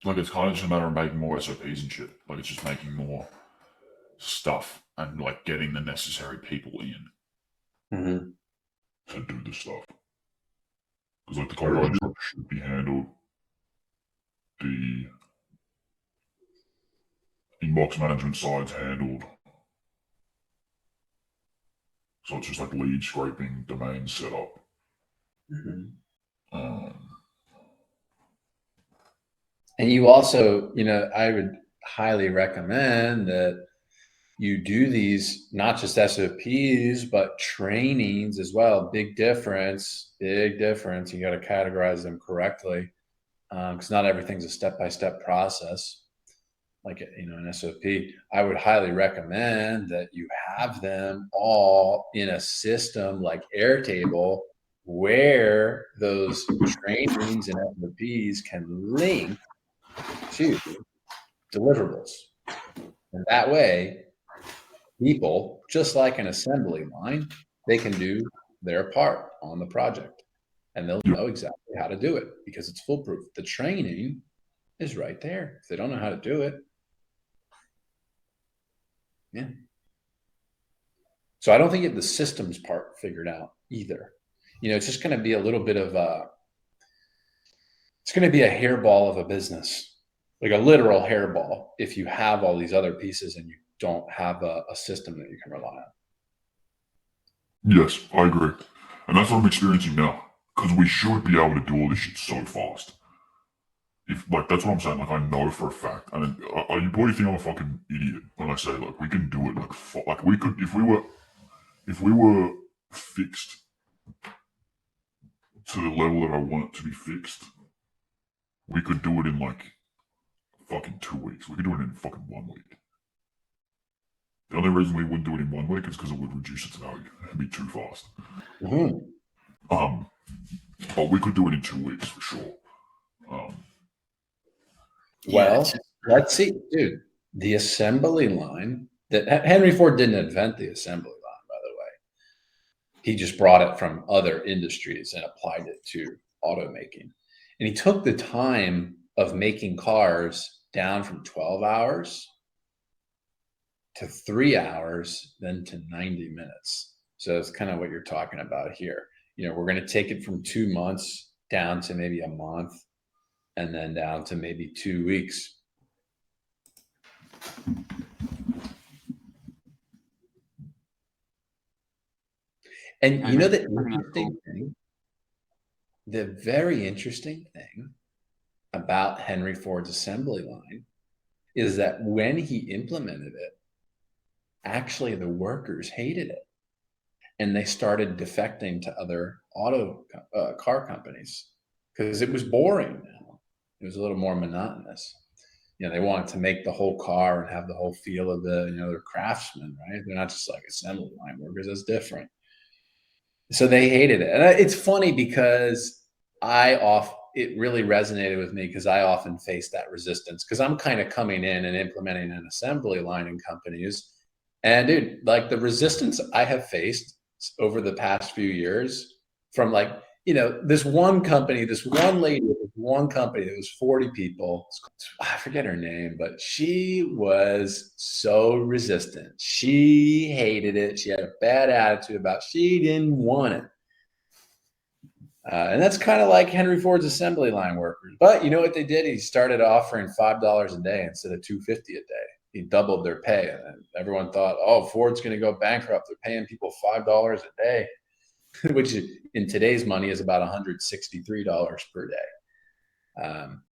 Like it's kind of just a matter of making more SOPs and shit. Like it's just making more stuff and like getting the necessary people in Mm-hmm. to do the stuff. Because like the copywriting stuff should be handled, the inbox management side's handled. So it's just like lead scraping, domain setup. Mm-hmm. Um, And you also, I would highly recommend that you do these, not just SOPs, but trainings as well. Big difference, big difference. You got to categorize them correctly, because not everything's a step-by-step process. Like, an SOP, I would highly recommend that you have them all in a system like Airtable, where those trainings and SOPs can link to deliverables. And that way, people, just like an assembly line, they can do their part on the project, and they'll yeah, know exactly how to do it because it's foolproof. The training is right there. If they don't know how to do it, yeah. So I don't think you have the systems part figured out either. It's just going to be a little bit of it's going to be a hairball of a business, like a literal hairball, if you have all these other pieces and you don't have a system that you can rely on. yes, I agree. And that's what I'm experiencing now. Because we should be able to do all this shit so fast. If like that's what I'm saying. Like I know for a fact. And you probably think I'm a fucking idiot when I say like we can do it. Like we could if we were fixed to the level that I want it to be fixed, we could do it in like fucking 2 weeks. We could do it in fucking 1 week. The only reason we wouldn't do it in 1 week is because it would reduce its value. It'd be too fast. Mm-hmm. Um, but we could do it in 2 weeks for sure. Um, Well, let's see, dude. The assembly line that Henry Ford didn't invent the assembly line, by the way. He just brought it from other industries and applied it to automaking. And he took the time of making cars down from 12 hours to 3 hours, then to 90 minutes. So it's kind of what you're talking about here. We're going to take it from 2 months down to maybe a month, and then down to maybe 2 weeks. And the interesting thing, the very interesting thing about Henry Ford's assembly line is that when he implemented it, actually the workers hated it, and they started defecting to other car companies because it was boring now. It was a little more monotonous. They wanted to make the whole car and have the whole feel of they're craftsmen, right? They're not just like assembly line workers. That's different. So they hated it. And it's funny because it really resonated with me because I often face that resistance because I'm kind of coming in and implementing an assembly line in companies. And dude, like the resistance I have faced over the past few years from this one company, this one lady, this one company that was 40 people. I forget her name, but she was so resistant. She hated it. She had a bad attitude about it. She didn't want it. And that's kind of like Henry Ford's assembly line workers. But you know what they did? He started offering $5 a day instead of $2.50 a day. He doubled their pay, and everyone thought, "Oh, Ford's going to go bankrupt. They're paying people $5 a day," which in today's money is about $163 per day.